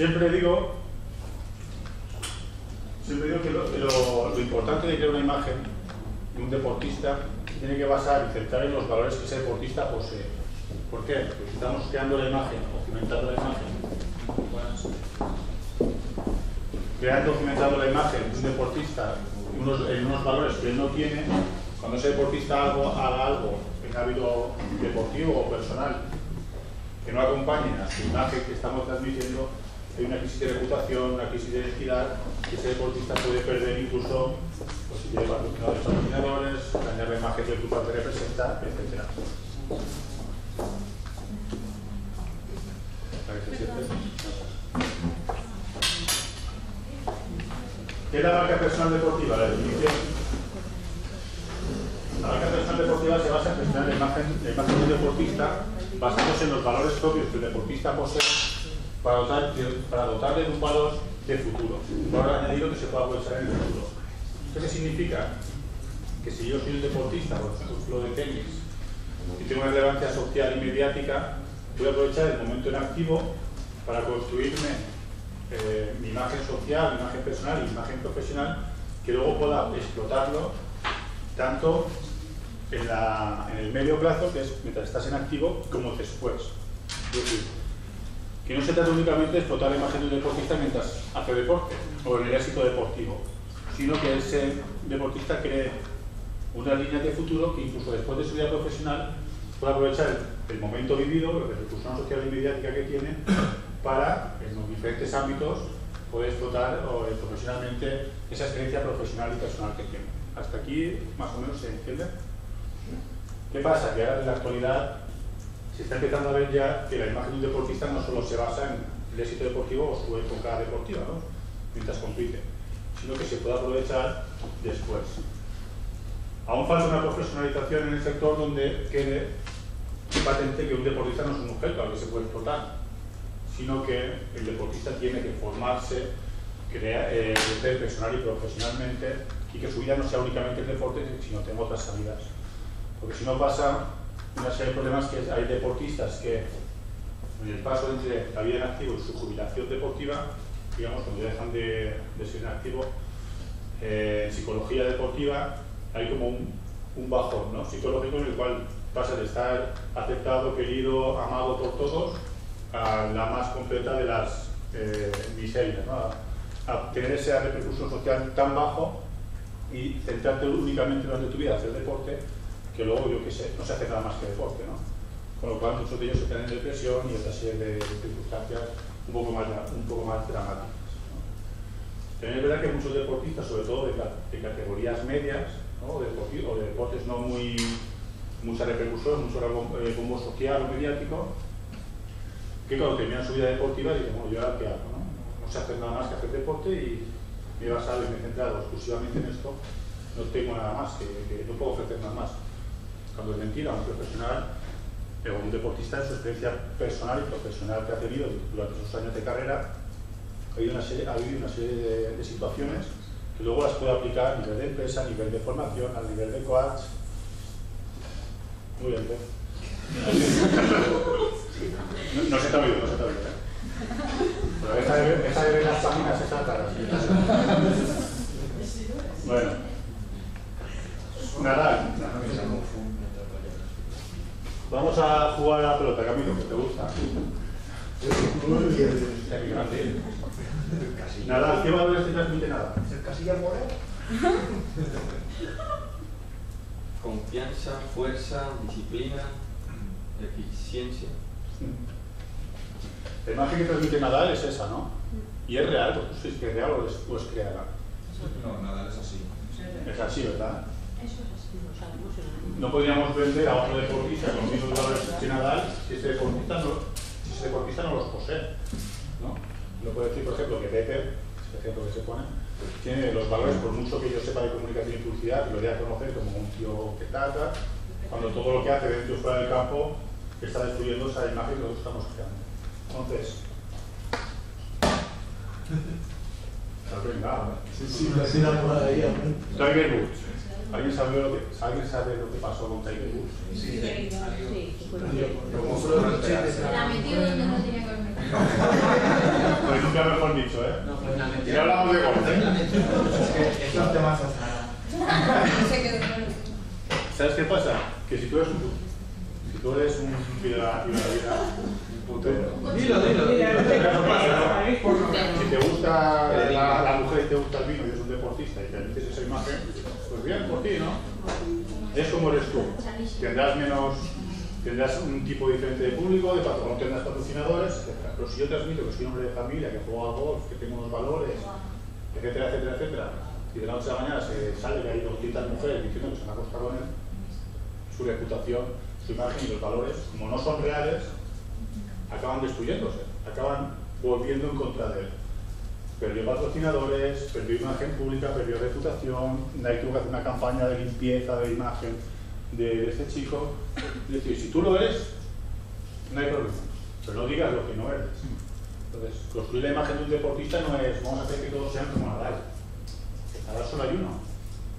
Siempre digo que lo importante de crear una imagen de un deportista tiene que basar y centrar en los valores que ese deportista posee. ¿Por qué? Porque si estamos creando la imagen o cimentando la imagen, creando o cimentando la imagen de un deportista en unos valores que él no tiene, cuando ese deportista haga algo en ámbito deportivo o personal que no acompañe a su imagen que estamos transmitiendo, hay una crisis de reputación, una crisis de identidad, que ese deportista puede perder incluso, pues, si tiene patrocinadores, dañar la imagen del club al que representa, etc. ¿Qué es la marca personal deportiva? La definición. La marca personal deportiva se basa en gestionar la imagen del deportista basándose en los valores propios que el deportista posee para dotarle de un valor de futuro, un valor añadido que se pueda aprovechar en el futuro. ¿Esto qué significa? Que si yo soy un deportista, por ejemplo, de tenis, y tengo una relevancia social y mediática, voy a aprovechar el momento en activo para construirme mi imagen social, mi imagen personal y mi imagen profesional, que luego pueda explotarlo tanto en el medio plazo, que es mientras estás en activo, como después. Es decir, que no se trata únicamente de explotar la imagen de un deportista mientras hace deporte o en el éxito deportivo, sino que ese deportista cree una línea de futuro que incluso después de su vida profesional pueda aprovechar el momento vivido, la repercusión social y mediática que tiene, para en los diferentes ámbitos poder explotar profesionalmente esa experiencia profesional y personal que tiene. Hasta aquí más o menos se entiende. ¿Qué pasa? Que ahora en la actualidad se está empezando a ver ya que la imagen de un deportista no solo se basa en el éxito deportivo o su época deportiva, ¿no?, mientras compite, sino que se puede aprovechar después. Aún falta una profesionalización en el sector donde quede patente que un deportista no es un objeto al que se puede explotar, sino que el deportista tiene que formarse, crecer personal y profesionalmente, y que su vida no sea únicamente el deporte, sino tenga otras salidas. Porque si no pasa una serie de problemas, que hay deportistas que en el paso entre la vida en activo y su jubilación deportiva, digamos, cuando dejan de ser en activo, en psicología deportiva hay como un bajón, ¿no?, psicológico, en el cual pasa de estar aceptado, querido, amado por todos, a la más completa de las miserias, ¿no?, a tener esa repercusión social tan bajo y centrarte únicamente durante tu vida a hacer deporte, que luego, yo qué sé, no se hace nada más que deporte, ¿no? Con lo cual muchos de ellos se quedan en depresión y otra serie de circunstancias un poco más dramáticas, ¿no? También es verdad que muchos deportistas, sobre todo de categorías medias, ¿no?, o de deportes no mucha repercusión, mucho bombo social o mediático, que cuando terminan su vida deportiva dicen, bueno, ¿yo ahora qué hago?, ¿no? No sé hacer nada más que hacer deporte y me he basado y me he centrado exclusivamente en esto, no tengo nada más, que no puedo ofrecer nada más. Cuando es mentira, un profesional o un deportista, en su experiencia personal y profesional que ha tenido durante sus años de carrera, ha habido una serie de situaciones que luego las puede aplicar a nivel de empresa, a nivel de formación, a nivel de coach. Muy bien, ¿eh? No se te ha oído, no se te ha oído, ¿eh? Pero esa de ver las páginas es rara. Bueno. Nadal. Vamos a jugar a la pelota, Camilo, que te gusta. Nadal, ¿qué valores te transmite Nadal? ¿El Casilla Moreno? Confianza, fuerza, disciplina, eficiencia. La imagen que transmite Nadal es esa, ¿no? Y es real, ¿vosotros sois que es real o es creada? No, Nadal es así. Es así, ¿verdad? Eso es así, lo sabemos. No podríamos vender a otro deportista con los mismos valores que Nadal si ese deportista no los posee, ¿no? No puede decir, por ejemplo, que Peter, es el ejemplo que se pone, tiene los valores, por mucho que yo sepa de comunicación y publicidad, que lo dé a conocer como un tío que trata, cuando todo lo que hace dentro y fuera del campo está destruyendo esa imagen que nosotros estamos creando. Entonces, Sí, la por ahí. Tiger Woods. ¿Alguien sabe lo que pasó con Tiger Woods? Sí, fue Como solo los chistes. La metió donde no tenía que haber metido. Pues nunca mejor dicho, ¿eh? No, fue una Y mentira. no hablamos de golf, Es un tema sagrado. Se quedó con el... ¿Sabes qué pasa? Que si tú eres un vida, un putero, Dilo. si te gusta la mujer y te gusta el vino y eres un deportista y te metes esa imagen, pues bien por ti, ¿no? Es como eres tú. Tendrás un tipo diferente de público, no tendrás patrocinadores, etc. Pero si yo transmito que soy un hombre de familia, que juego al golf, que tengo unos valores, etcétera, y de la noche a la mañana se sale que hay 200 mujeres diciendo que se han acostado con él, su reputación, su imagen y los valores, como no son reales, acaban destruyéndose, acaban volviendo en contra de él. Perdió patrocinadores, perdió imagen pública, perdió reputación, hay que hacer una campaña de limpieza de imagen de este chico. Es decir, si tú lo eres, no hay problema, pero no digas lo que no eres. Entonces, construir la imagen de un deportista no es vamos a hacer que todos sean como Nadal. Nadal solo hay uno,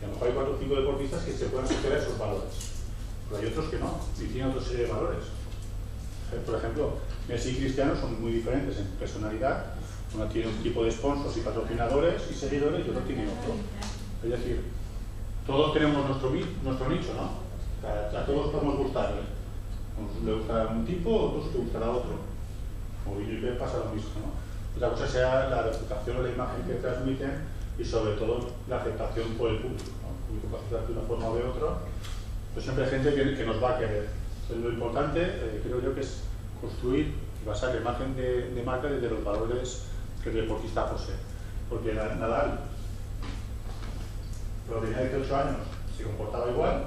y a lo mejor hay 4 o 5 deportistas que se pueden asociar a esos valores, pero hay otros que no, y tienen otra serie de valores. Por ejemplo, Messi y Cristiano son muy diferentes en personalidad. Uno tiene un tipo de sponsors y patrocinadores y seguidores y otro tiene otro. Es decir, todos tenemos nuestro nicho, ¿no? A todos podemos gustarle. A unos le gustará un tipo, a otros le gustará otro. O y pasa lo mismo, ¿no? Otra cosa sea la reputación o la imagen que transmiten y sobre todo la aceptación por el público, ¿no? El público puede aceptar de una forma o de otra, pues siempre hay gente que nos va a querer. Entonces, lo importante, creo yo, que es construir y basar la imagen de marca desde los valores que el deportista posee. Porque Nadal, cuando tenía 18 años, se comportaba igual,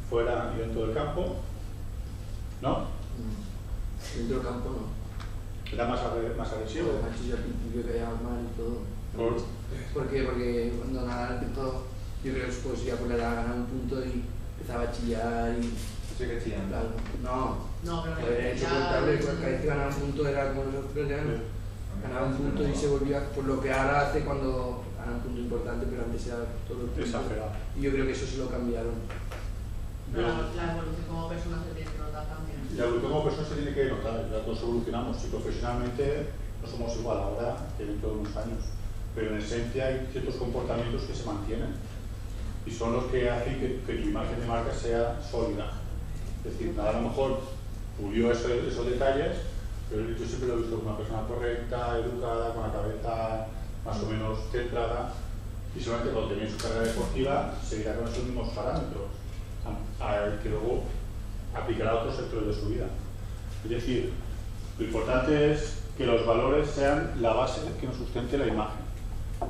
fuera y dentro del campo, ¿no? Dentro del campo no. Era más agresivo. Además, yo al principio caía mal y todo. Porque cuando Nadal empezó, yo creo que su poesía por la edad ganaba un punto y empezaba a chillar y... Sí que chillan. Claro, no. No, pero Pues insoportable, cada vez que ganaba un punto era como los australianos. Ganaba un punto y se volvía por lo que ahora hace cuando gana un punto importante, pero antes era todo el punto. Exagerado. Y yo creo que eso se lo cambiaron. la evolución como persona se tiene que notar también. La evolución como persona se tiene que notar, las dos evolucionamos y profesionalmente no somos igual ahora que dentro de unos años, pero en esencia hay ciertos comportamientos que se mantienen y son los que hacen que tu imagen de marca sea sólida. Es decir, nada, a lo mejor pulió esos detalles, pero yo siempre lo he visto como una persona correcta, educada, con la cabeza más o menos centrada, y solamente cuando termine su carrera deportiva seguirá con esos mismos parámetros, que luego aplicará a otros sectores de su vida. Es decir, lo importante es que los valores sean la base que nos sustente la imagen,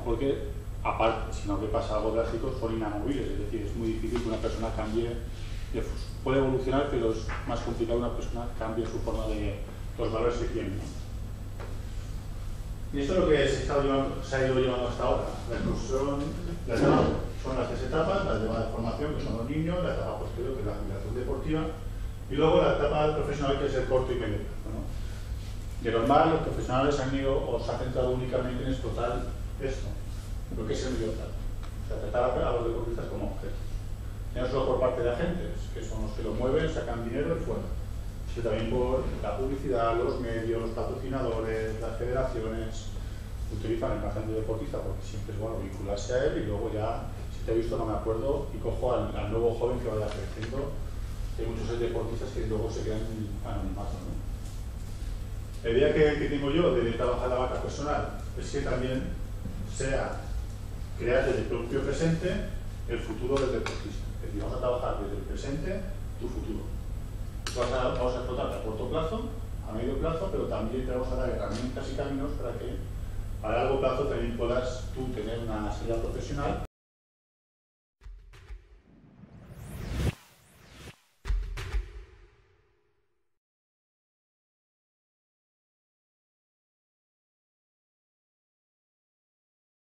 porque aparte, si no que pasa algo drástico, son inamovibles, es decir, es muy difícil que una persona cambie, puede evolucionar, pero es más complicado que una persona cambie su forma de los valores que tiene. Y esto es lo que se ha ido llevando hasta ahora. La excursión, son las 3 etapas, la de formación, que son los niños, la etapa posterior, que es la jubilación deportiva, y luego la etapa profesional, que es el corto y medio plazo, ¿no? De normal, los profesionales han ido o se han centrado únicamente en explotar esto, lo que es el medio plazo. O sea, tratar a los deportistas como objetos. No solo por parte de agentes, que son los que lo mueven, sacan dinero y fuera, sino también por la publicidad, los medios, los patrocinadores, las federaciones, utilizan el imagen de deportista porque siempre es bueno vincularse a él y luego ya, si te he visto no me acuerdo, y cojo al nuevo joven que vaya creciendo. Hay muchos deportistas que luego se quedan en anonimato, ¿no? La idea que tengo yo de trabajar la marca personal es que también sea crear desde el propio presente el futuro del deportista. Es decir, vamos a trabajar desde el presente tu futuro. Vamos a explotar a corto plazo, a medio plazo, pero también te vamos a dar herramientas y caminos para que a largo plazo también puedas tú tener una salida profesional